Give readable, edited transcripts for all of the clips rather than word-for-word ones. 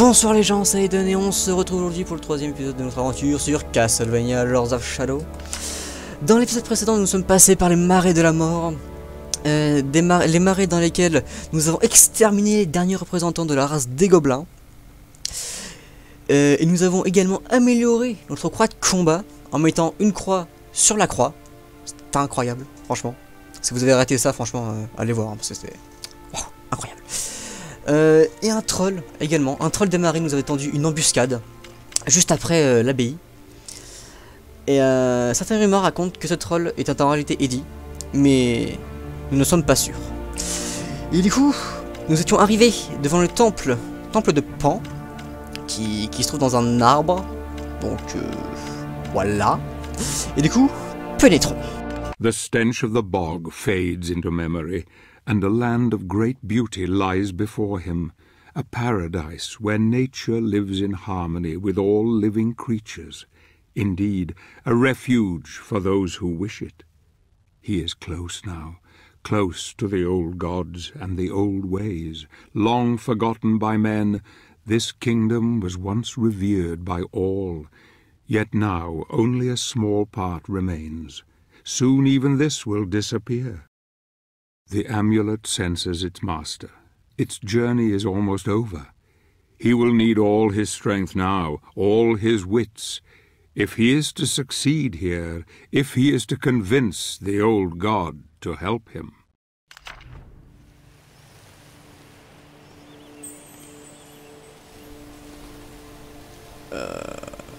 Bonsoir les gens, c'est Aiden et on se retrouve aujourd'hui pour le troisième épisode de notre aventure sur Castlevania Lords of Shadow. Dans l'épisode précédent, nous sommes passés par les marais de la mort, les marais dans lesquels nous avons exterminé les derniers représentants de la race des gobelins. Et nous avons également amélioré notre croix de combat en mettant une croix sur la croix. C'était incroyable, franchement. Si vous avez raté ça, franchement, allez voir, hein, parce que c'était incroyable. Et un troll également, un troll des marées nous avait tendu une embuscade juste après l'abbaye. Et certaines rumeurs racontent que ce troll est en réalité Eddie, mais nous ne sommes pas sûrs. Et du coup, nous étions arrivés devant le temple de Pan, qui se trouve dans un arbre. Donc voilà. Et du coup, pénétrons. The stench of the bog fades into memory, and a land of great beauty lies before him, a paradise where nature lives in harmony with all living creatures, indeed, a refuge for those who wish it. He is close now, close to the old gods and the old ways, long forgotten by men. This kingdom was once revered by all, yet now only a small part remains. Soon even this will disappear. The amulet senses its master. Its journey is almost over. He will need all his strength now, all his wits. If he is to succeed here, if he is to convince the old god to help him.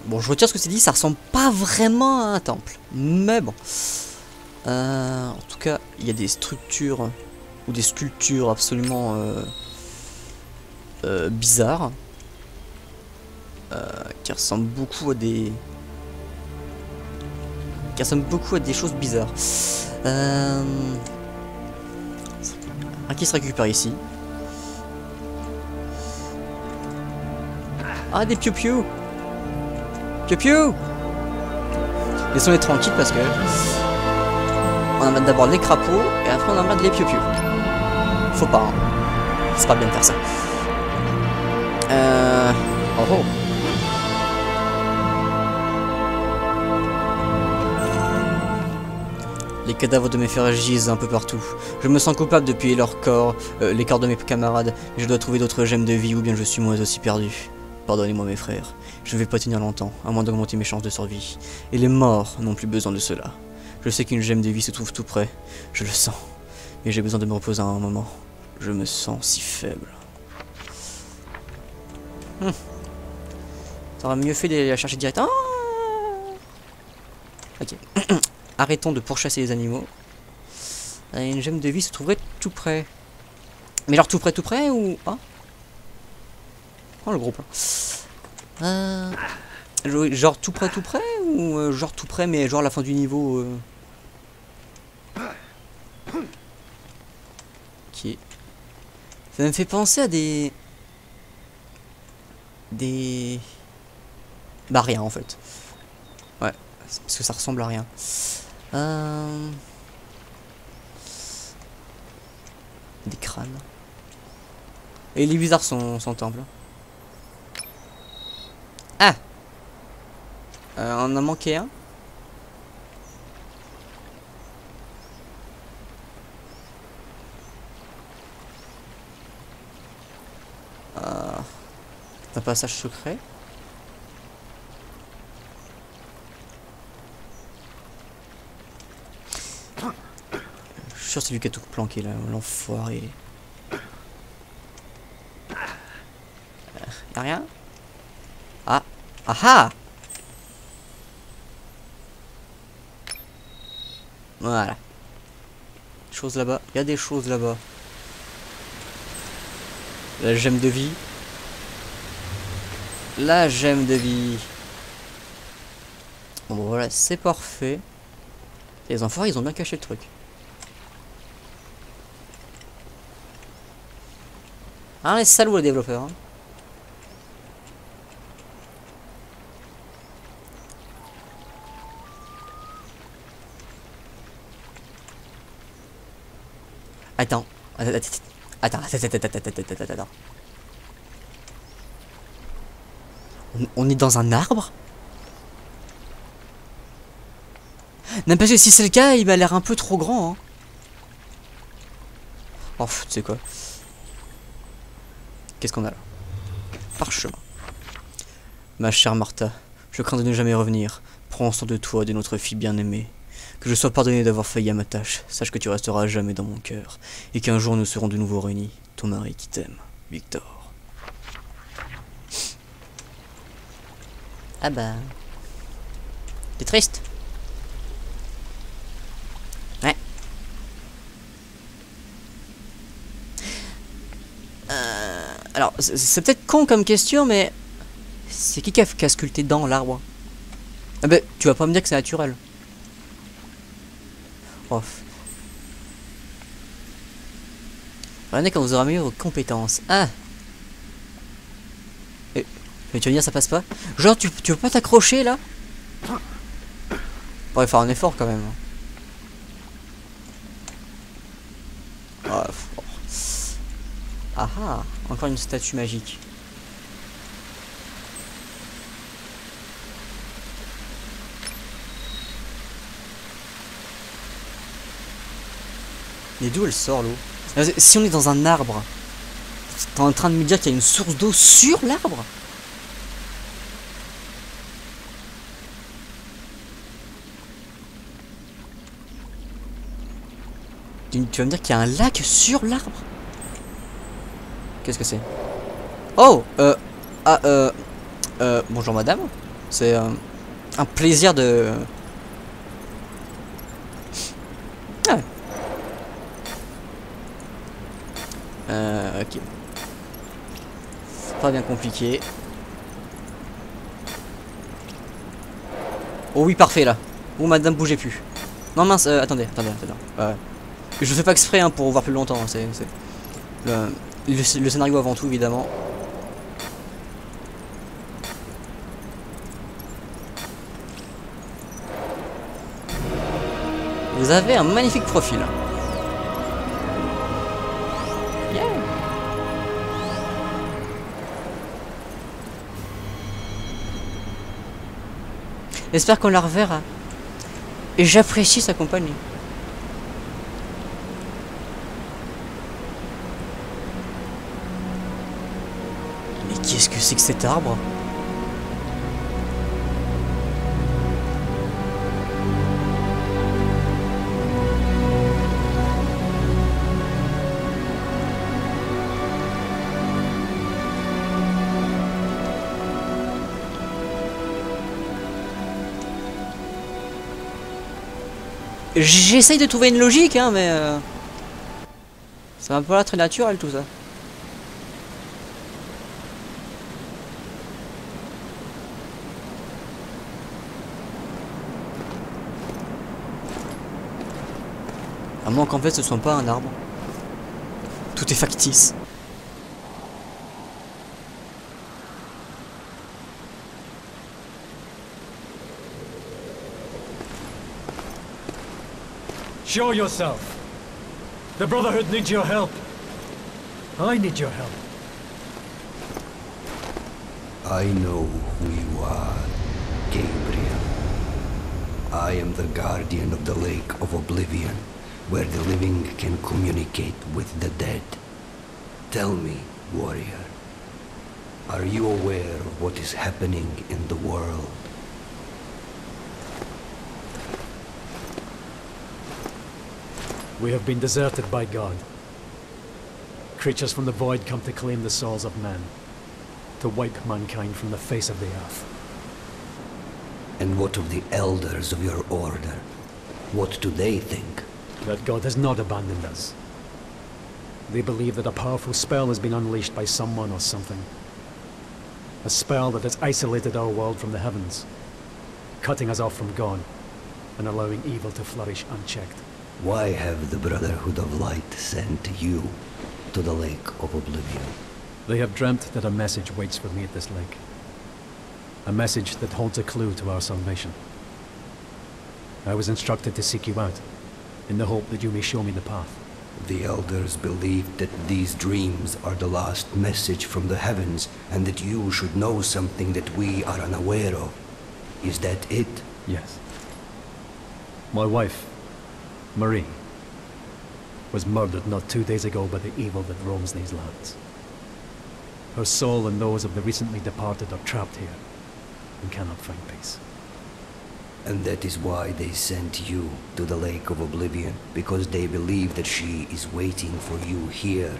Bon, je retire ce que c'est dit, ça ressemble pas vraiment à un temple. Mais bon. En tout cas, il y a des structures ou des sculptures absolument bizarres. Qui ressemblent beaucoup à des... choses bizarres. Qui se récupère ici. Ah, des piou-piou. Piou-piou. Laissons-les tranquilles parce que... on emmène d'abord les crapauds et après on emmène les piou-piou. Faut pas, hein. C'est pas bien de faire ça. Oh oh. Les cadavres de mes frères gisent un peu partout. Je me sens coupable de piller leur corps, les corps de mes camarades. Mais je dois trouver d'autres gemmes de vie ou bien je suis moi aussi perdu. Pardonnez-moi mes frères. Je ne vais pas tenir longtemps, à moins d'augmenter mes chances de survie. Et les morts n'ont plus besoin de cela. Je sais qu'une gemme de vie se trouve tout près. Je le sens. Mais j'ai besoin de me reposer un moment. Je me sens si faible. Ça aurait mieux fait d'aller la chercher direct. Ah, ok. Arrêtons de pourchasser les animaux. Une gemme de vie se trouverait tout près. Mais genre tout près ou... Ah, oh le gros plan. Genre tout près ou genre tout près mais genre à la fin du niveau Ok. Ça me fait penser à des bah rien en fait. Ouais, parce que ça ressemble à rien. Des crânes. Et il est bizarre son temple. Ah, on a manqué un. Un passage secret. Je suis sûr c'est lui qui a tout planqué là, l'enfoiré. Y'a rien? Ah. Ah. Voilà. Choses là-bas. Il y a des choses là-bas. La gemme de vie. La gemme de vie. Bon voilà, c'est parfait. Les enfoirés, ils ont bien caché le truc. Ah, les salauds les développeurs. Hein. Attends. Attends. On est dans un arbre? Non, parce que si c'est le cas, il m'a l'air un peu trop grand. Hein. Oh, tu sais quoi? Qu'est-ce qu'on a là? Parchemin. Ma chère Martha, je crains de ne jamais revenir. Prends soin de toi et de notre fille bien-aimée. Que je sois pardonné d'avoir failli à ma tâche. Sache que tu resteras à jamais dans mon cœur. Et qu'un jour nous serons de nouveau réunis. Ton mari qui t'aime, Victor. Ah bah... T'es triste? Ouais. Alors, c'est peut-être con comme question, mais... C'est qui a sculpté dans l'arbre? Ah bah, tu vas pas me dire que c'est naturel. Oh. Regardez quand vous aurez mis vos compétences. Ah. Mais tu veux dire ça passe pas? Genre tu veux pas t'accrocher là? Bon, il faut faire un effort quand même. Oh, ah ah, encore une statue magique. Mais d'où elle sort l'eau? Si on est dans un arbre, t'es en train de me dire qu'il y a une source d'eau sur l'arbre? Tu vas me dire qu'il y a un lac sur l'arbre? Qu'est-ce que c'est? Oh bonjour madame. C'est un plaisir de... Ah. Ok. Pas bien compliqué. Oh oui, parfait là. Oh madame, bougez plus. Non mince, attendez. Je fais pas exprès hein, pour voir plus longtemps. C'est le scénario avant tout, évidemment. Vous avez un magnifique profil. Yeah. J'espère qu'on la reverra. Et j'apprécie sa compagnie. Mais qu'est-ce que c'est que cet arbre? J'essaye de trouver une logique, hein, mais ça va pas l'air très naturel tout ça. À moins qu'en fait ce soit pas un arbre. Tout est factice. Show yourself. The Brotherhood needs your help. I need your help. I know who you are, Gabriel. I am the guardian of the Lake of Oblivion, where the living can communicate with the dead. Tell me, warrior, are you aware of what is happening in the world? We have been deserted by God. Creatures from the void come to claim the souls of men, to wipe mankind from the face of the earth. And what of the elders of your order? What do they think? That God has not abandoned us. They believe that a powerful spell has been unleashed by someone or something. A spell that has isolated our world from the heavens, cutting us off from God, and allowing evil to flourish unchecked. Why have the Brotherhood of Light sent you to the Lake of Oblivion? They have dreamt that a message waits for me at this lake. A message that holds a clue to our salvation. I was instructed to seek you out, in the hope that you may show me the path. The elders believe that these dreams are the last message from the heavens, and that you should know something that we are unaware of. Is that it? Yes. My wife, Marie, was murdered not 2 days ago by the evil that roams these lands. Her soul and those of the recently departed are trapped here and cannot find peace. And that is why they sent you to the Lake of Oblivion, because they believe that she is waiting for you here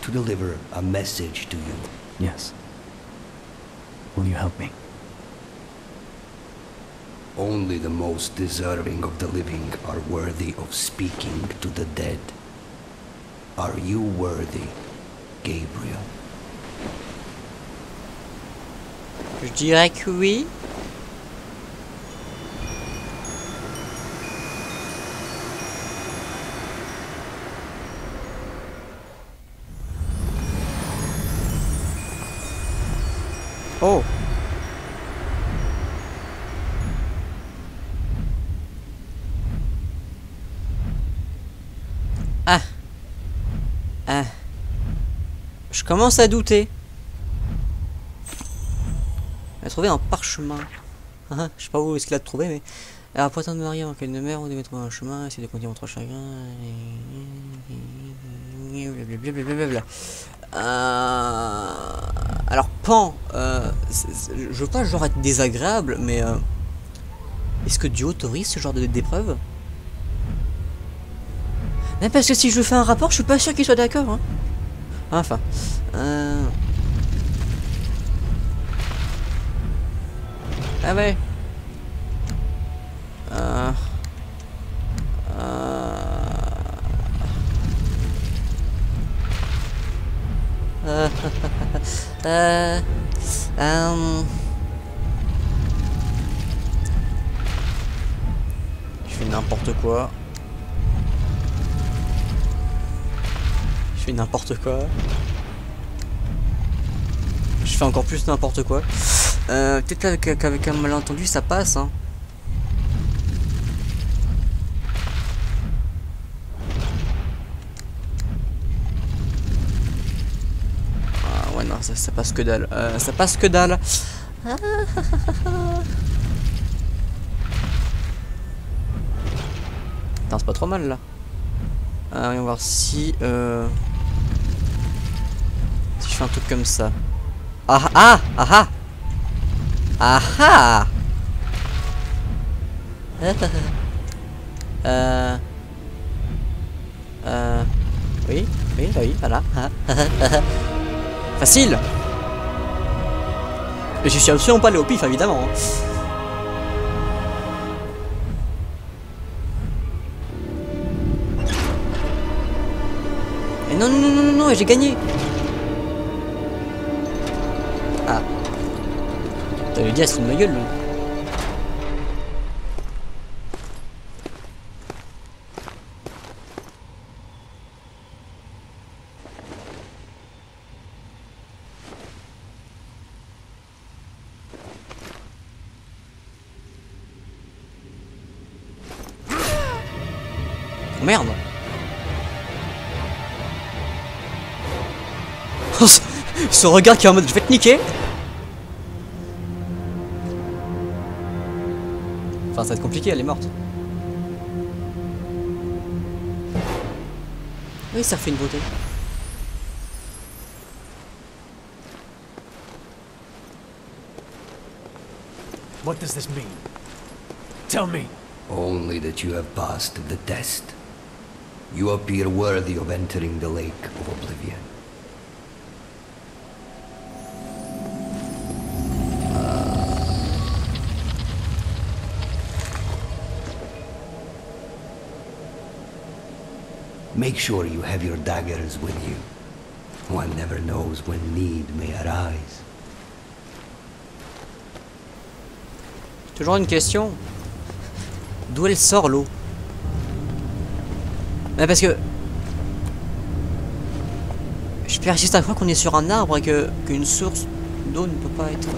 to deliver a message to you. Yes. Will you help me? Only the most deserving of the living are worthy of speaking to the dead. Are you worthy, Gabriel? Je dirais que oui. Oh. Ah. Ah. Je commence à douter. Il a trouvé un parchemin. Je sais pas où est-ce qu'il a trouvé, mais... Alors, pour attendre Marie en cas de mer, on devait trouver un chemin, essayer de contenir votre chagrin... Blablabla. Alors, Pan, je veux pas genre être désagréable, mais... Est-ce que Dieu autorise ce genre d'épreuve? Mais parce que si je fais un rapport, je suis pas sûr qu'il soit d'accord, hein. Enfin... Ah ouais. Je fais n'importe quoi. Je fais n'importe quoi. Je fais encore plus n'importe quoi. Peut-être qu'avec un malentendu ça passe, hein. Ah ouais non, ça passe que dalle. Ça passe que dalle. Putain, c'est pas trop mal là. Voyons voir si si je fais un truc comme ça. Ah ah ah ah ah ah. Oui, oui, oui, voilà. Facile. Et je suis absolument pas allé au pif, évidemment. Et non, non, non, non, non, j'ai gagné. Ah. T'avais dit, elle se fout de ma gueule, lui. Merde. Ce regard qui est en mode je vais te niquer. Enfin ça va être compliqué, elle est morte. Oui, ça refait une beauté. What does this mean? Tell me. Only that you have passed the test. You appear worthy of entering the Lake of Oblivion. Make sure you have your daggers with you. One never knows when need may arise. Toujours une question. D'où elle sort l'eau? Mais parce que je persiste à croire qu'on est sur un arbre et qu'une source d'eau ne peut pas être.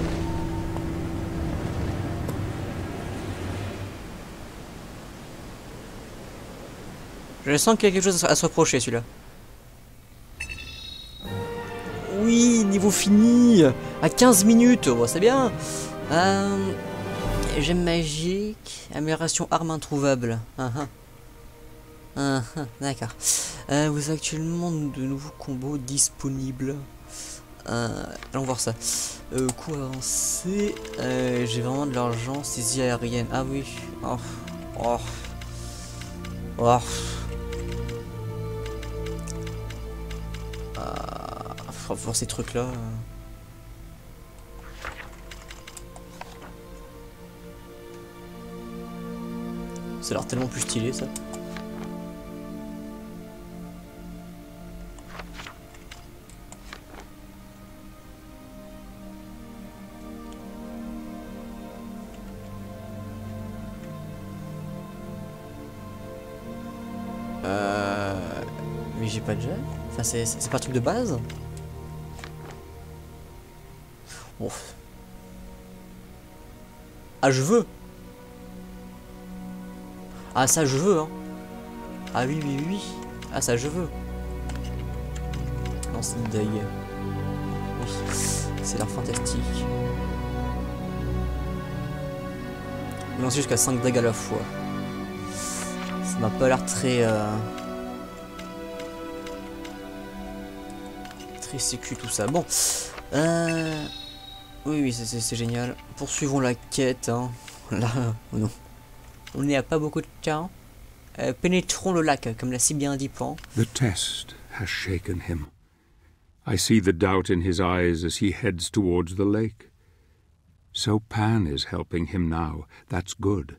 Je sens qu'il y a quelque chose à se reprocher, celui-là. Oui, niveau fini. À 15 minutes, oh, c'est bien. Gemme magique. Amélioration arme introuvable. D'accord. Vous avez actuellement de nouveaux combos disponibles. Allons voir ça. Coup avancé. J'ai vraiment de l'argent. Saisie aérienne. Ah oui. Faut voir ces trucs là. Ça a l'air tellement plus stylé ça. Mais j'ai pas de jet. Enfin c'est pas un truc de base. Bon. Ah je veux. Ah ça je veux hein. Ah oui. Ah ça je veux. Lance de deuil. Oui. C'est l'air fantastique. Lancer jusqu'à 5 dagues à la fois. Ça m'a pas l'air très très sécu tout ça. Bon. Oui, c'est génial. Poursuivons la quête. Hein. Là, non. On n'y a pas beaucoup de temps. Pénétrons le lac, comme l'a si bien dit Pan. The test has shaken him. I see the doubt in his eyes as he heads towards the lake. So Pan is helping him now. That's good.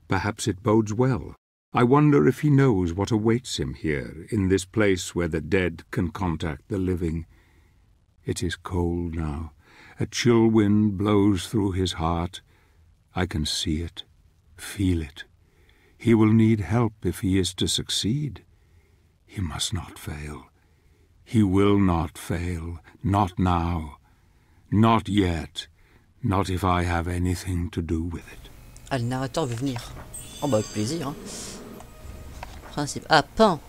Perhaps it bodes well. I wonder if he knows what awaits him here, in this place where the dead can contact the living. It is cold now. A chill wind blows through his heart. I can see it, feel it. He will need help if he is to succeed. He must not fail. He will not fail. Not now. Not yet. Not if I have anything to do with it. Ah, le narrateur veut venir. Oh bah avec plaisir. Hein. Principe. Ah, Pan.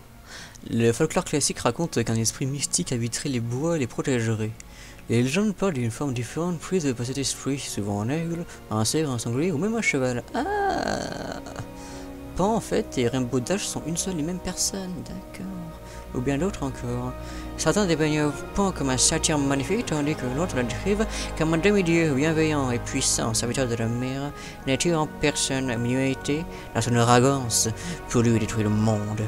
Le folklore classique raconte qu'un esprit mystique habiterait les bois et les protégerait. Les légendes parlent d'une forme différente prise de cet esprit, souvent un aigle, un cerf, un sanglier ou même un cheval. Ah, Pan en fait et Rainbow Dash sont une seule et même personne, d'accord. Ou bien d'autres encore. Certains dépeignent Pan comme un satyre magnifique, tandis que l'autre le décrivent comme un demi-dieu bienveillant et puissant, serviteur de la mer, nature en personne, immunité, dans son arrogance, pour lui détruire le monde.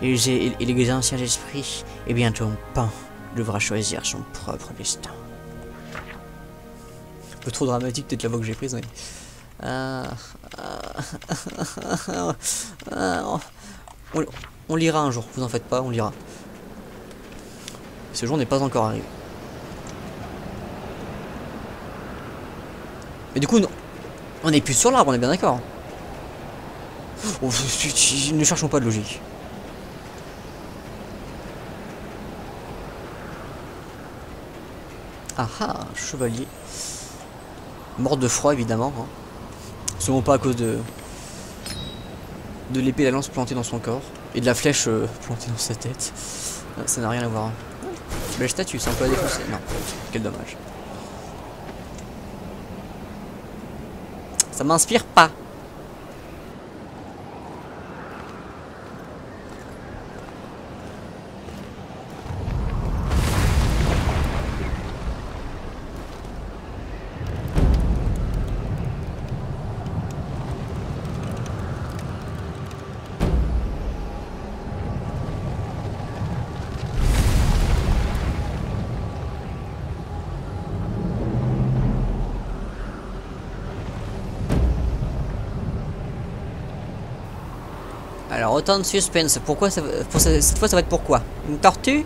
Et les anciens esprits, et bientôt Pan devra choisir son propre destin. Un peu trop dramatique peut-être la voix que j'ai prise, oui. On lira un jour, vous en faites pas, on lira. Ce jour n'est pas encore arrivé. Mais du coup, non. On n'est plus sur l'arbre, on est bien d'accord. Oh, ne cherchons pas de logique. Ah ah, chevalier. Mort de froid évidemment. Hein. Sûrement pas à cause de l'épée et la lance plantée dans son corps. Et de la flèche plantée dans sa tête. Ça n'a rien à voir. Belle statue, c'est un peu à défoncer. Non, quel dommage. Ça m'inspire pas. Alors autant de suspense, pourquoi ça, cette fois ça va être pourquoi? Une tortue?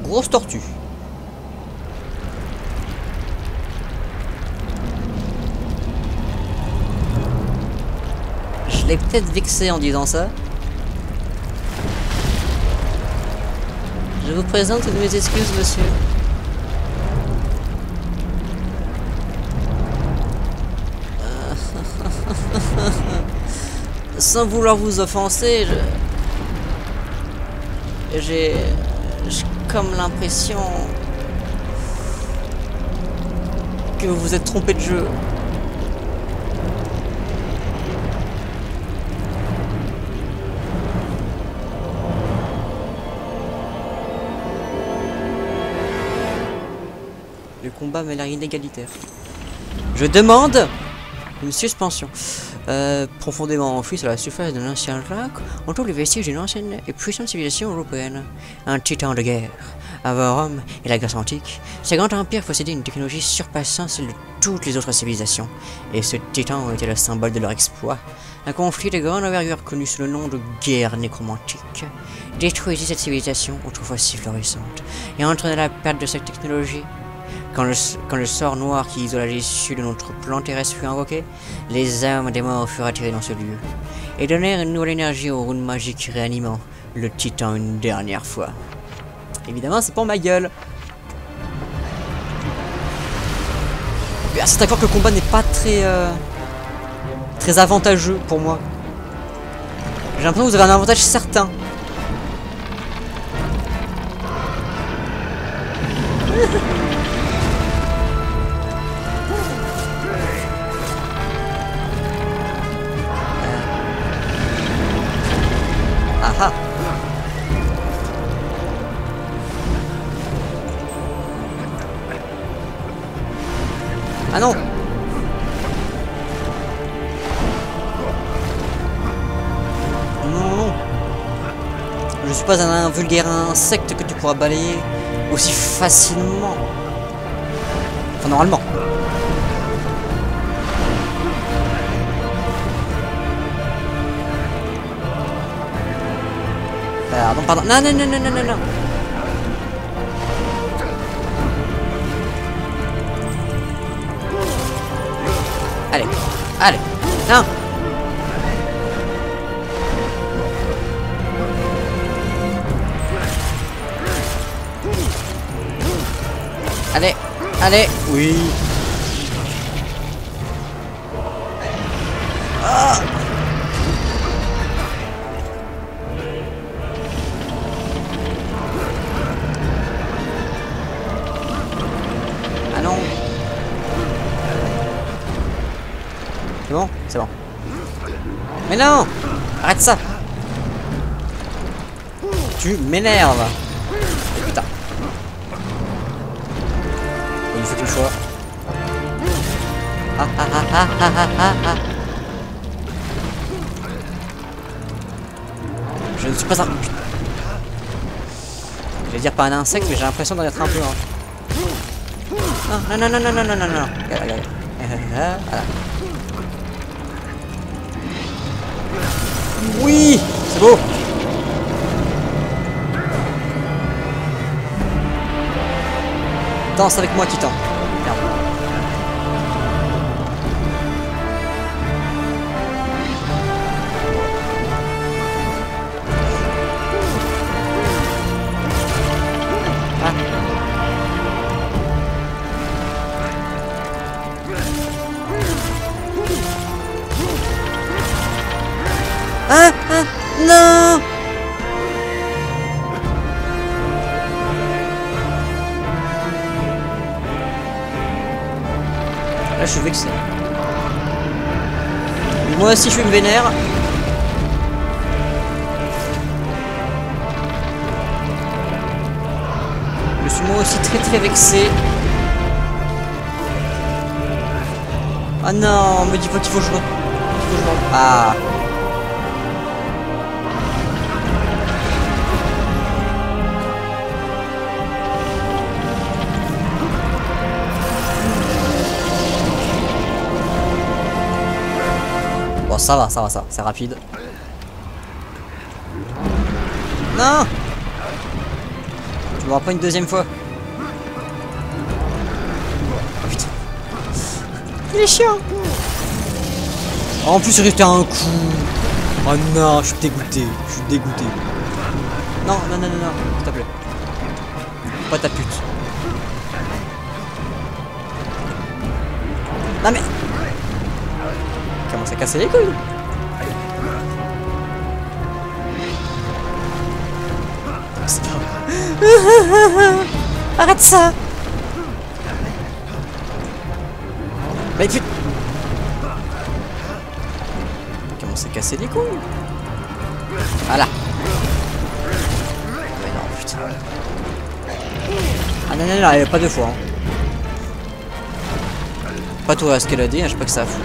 Grosse tortue. Je l'ai peut-être vexé en disant ça. Je vous présente toutes mes excuses, monsieur. Sans vouloir vous offenser, j'ai comme l'impression que vous vous êtes trompé de jeu. Le combat m'a l'air inégalitaire. Je demande une suspension. Profondément enfoui sur la surface de l'ancien lac, on trouve les vestiges d'une ancienne et puissante civilisation européenne. Un titan de guerre. Avant Rome et la Grèce antique, ces grands empires possédaient une technologie surpassant celle de toutes les autres civilisations, et ce titan était le symbole de leur exploit. Un conflit de grande envergure connu sous le nom de guerre nécromantique détruisit cette civilisation autrefois si florissante, et entraîna la perte de cette technologie. Quand le sort noir qui isola l'issue de notre plan terrestre fut invoqué, les âmes des morts furent attirées dans ce lieu, et donnèrent une nouvelle énergie aux runes magiques réanimant le titan une dernière fois. Évidemment, c'est pour ma gueule. C'est d'accord que le combat n'est pas très avantageux pour moi. J'ai l'impression que vous avez un avantage certain. Ah. Ah non. Non. Je suis pas un vulgaire insecte que tu pourras balayer aussi facilement. Enfin, normalement. Pardon. Non. Allez. Non. Allez. Oui. Ah. Non. C'est bon? C'est bon. Mais non! Arrête ça! Tu m'énerves! Putain. Il faut qu'il soit. Ah. Je ne suis pas un... Je vais dire pas un insecte, mais j'ai l'impression d'en être un peu. Non. Voilà. Oui, c'est beau. Danse avec moi, Titan. Merde. Non. Là, je suis vexé. Moi aussi, je suis vénère. Je suis moi aussi très vexé. Ah non, me dis pas qu'il faut jouer. Ah. Bon, ça va, c'est rapide. Non! Tu m'auras pas une deuxième fois. Oh putain. Il est chiant! En plus, il restait un coup. Oh non, je suis dégoûté. Non, s'il te plaît. pas ta pute. Non mais... Comment ça casser les couilles? Arrête ça! Mais putain! Comment ça casser les couilles? Voilà! Mais non, putain. Ah non, non, non, elle est pas deux fois. Hein. Pas tout à escalader, hein, je sais pas que ça fout.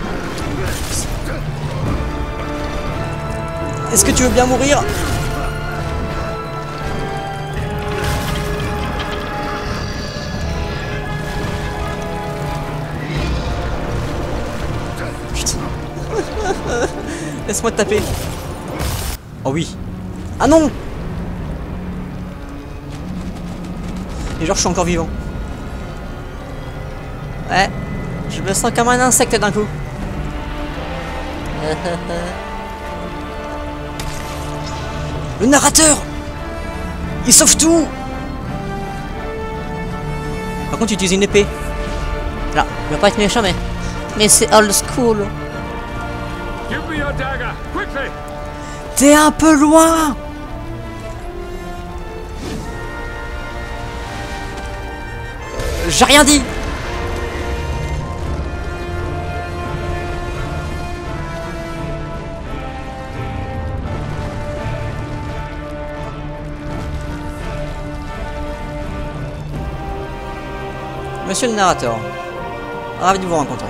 Est-ce que tu veux bien mourir? Putain. Laisse-moi te taper. Oh oui. Ah non! Et genre je suis encore vivant. Ouais. Je me sens comme un insecte d'un coup. Le narrateur! Il sauve tout! Par contre, il utilise une épée. Là, il va pas être méchant, mais c'est old school. T'es un peu loin! J'ai rien dit! Monsieur le narrateur, ravi de vous rencontrer.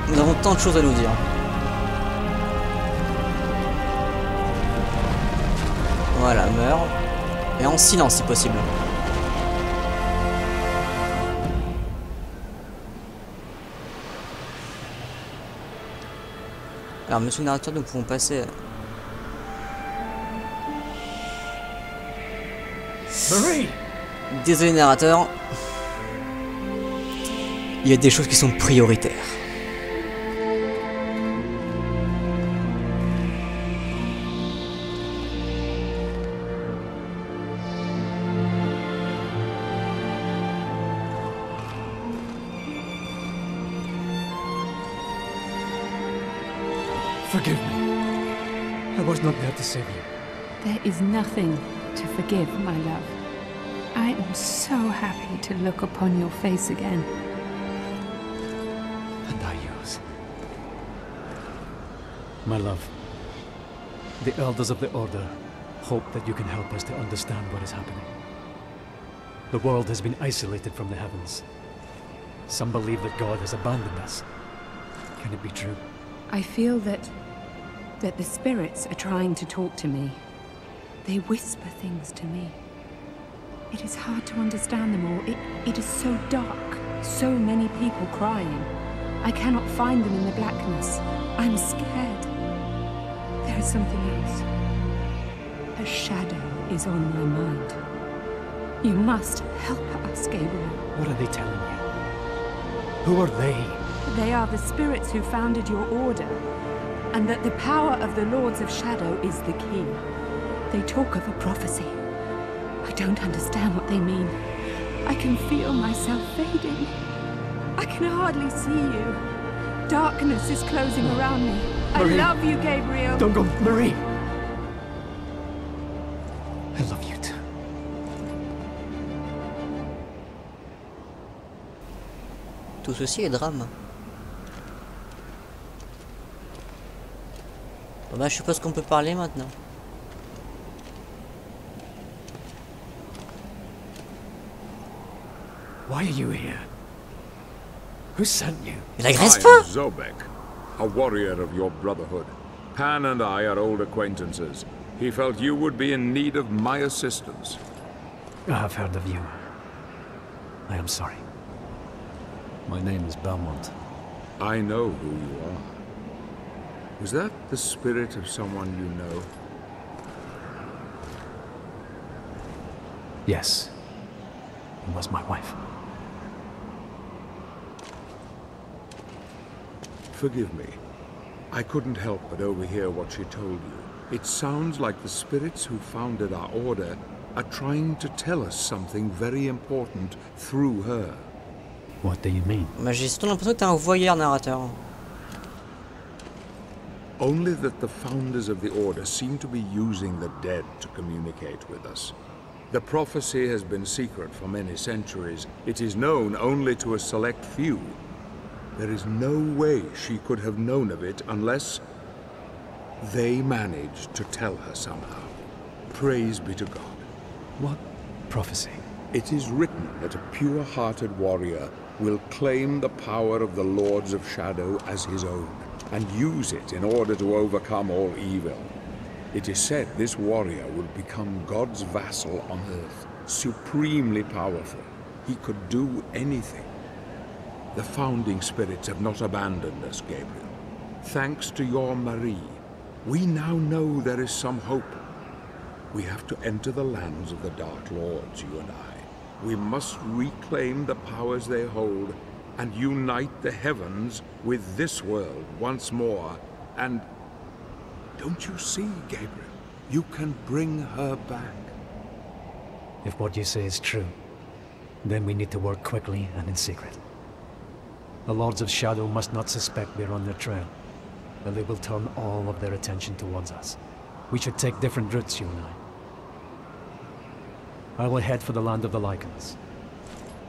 Nous avons tant de choses à nous dire. Voilà, meurt. Et en silence si possible. Alors, monsieur le narrateur, nous pouvons passer... Marie! Désolé, narrateur. Il y a des choses qui sont prioritaires. Forgive me. I was not there to save you. There is nothing to forgive, my love. I am so happy to look upon your face again. And I yours. My love, the elders of the Order hope that you can help us to understand what is happening. The world has been isolated from the heavens. Some believe that God has abandoned us. Can it be true? I feel that the spirits are trying to talk to me. They whisper things to me. It is hard to understand them all. It is so dark. So many people crying. I cannot find them in the blackness. I'm scared. There is something else. A shadow is on my mind. You must help us, Gabriel. What are they telling you? Who are they? They are the spirits who founded your order, and that the power of the Lords of Shadow is the key. They talk of a prophecy. I don't understand what they mean. I can feel myself fading. I can hardly see you. Darkness is closing around me. Marie. I love you, Gabriel. Don't go, Marie! I love you too. Tout ceci est drame. Bon bah je suppose qu'on peut parler maintenant. Why are you here? Who sent you? Il agresse I pas! am Zobek, a warrior of your brotherhood. Pan and I are old acquaintances. He felt you would be in need of my assistance. I have heard of you. I am sorry. My name is Belmont. I know who you are. Was that the spirit of someone you know? Yes. It was my wife. Forgive me. I couldn't help but overhear what she told you. It sounds like the spirits who founded our order are trying to tell us something very important through her. What do you mean? Bah, j'ai surtout l'impression que t'es un voyeur narrateur. Only that the founders of the Order seem to be using the dead to communicate with us. The prophecy has been secret for many centuries. It is known only to a select few. There is no way she could have known of it unless they managed to tell her somehow. Praise be to God. What prophecy? It is written that a pure-hearted warrior will claim the power of the Lords of Shadow as his own, and use it in order to overcome all evil. It is said this warrior will become God's vassal on earth, supremely powerful. He could do anything. The founding spirits have not abandoned us, Gabriel. Thanks to your Marie, we now know there is some hope. We have to enter the lands of the Dark Lords, you and I. We must reclaim the powers they hold and unite the heavens with this world once more. And don't you see, Gabriel? You can bring her back. If what you say is true, then we need to work quickly and in secret. The Lords of Shadow must not suspect we're on their trail, or they will turn all of their attention towards us. We should take different routes, you and I will head for the land of the Lycans.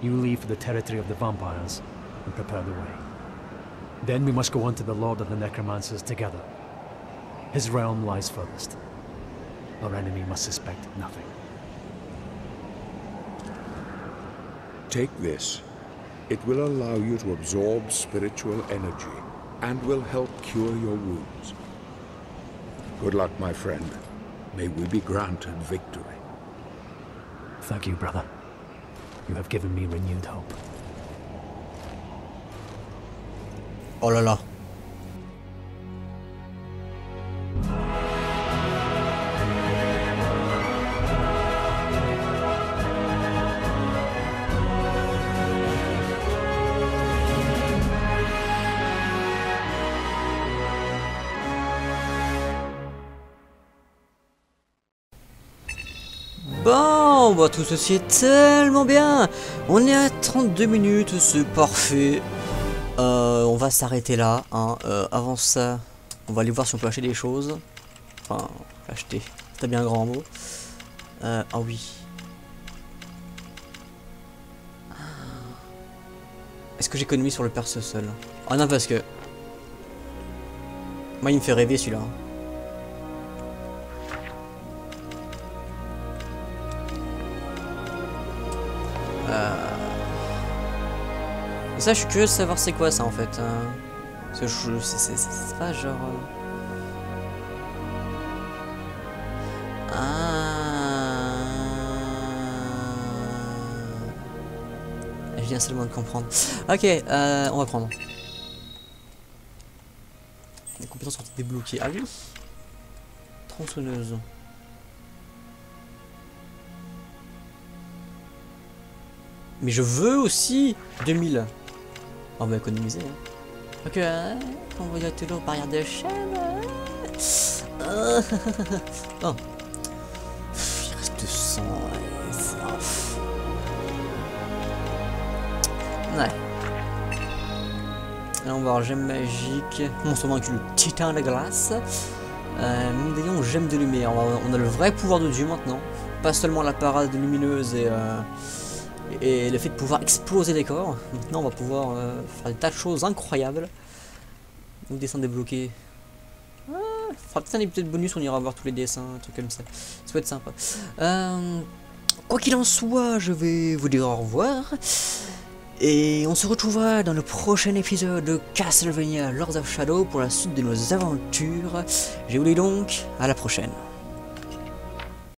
You leave for the territory of the vampires and prepare the way. Then we must go on to the Lord of the Necromancers together. His realm lies furthest. Our enemy must suspect nothing. Take this. It will allow you to absorb spiritual energy and will help cure your wounds. Good luck, my friend. May we be granted victory. Thank you, brother. You have given me renewed hope. Oh là là. Bon, bah tout ceci est tellement bien. On est à 32 minutes, c'est parfait. On va s'arrêter là. Hein. Avant ça, on va aller voir si on peut acheter des choses. Enfin, acheter, c'est bien un grand mot. Ah oui. Est-ce que j'économise sur le perce seul? Ah non, parce que... Moi, il me fait rêver celui-là. Ça, je suis curieux de savoir c'est quoi ça en fait. Parce que c'est pas genre. Je viens seulement de comprendre. Ok, on va prendre. Les compétences sont débloquées. Ah oui. Tronçonneuse. Mais je veux aussi 2000. On va économiser. Hein. Ok, on va y aller aux barrières de chaîne. Oh. Il reste 200. Ouais. Là, on va voir gemme magique. Monstre vaincu, le titan de glace. Médaillon gemme de lumière. On a le vrai pouvoir de Dieu maintenant. Pas seulement la parade lumineuse et le fait de pouvoir exploser des corps. Maintenant on va pouvoir faire des tas de choses incroyables. Donc dessins débloqués. Ah, il fera peut-être un épisode bonus, on ira voir tous les dessins, un truc comme ça. Ça va être sympa. Quoi qu'il en soit, je vais vous dire au revoir. Et on se retrouvera dans le prochain épisode de Castlevania Lords of Shadow pour la suite de nos aventures. Je vous dis donc à la prochaine.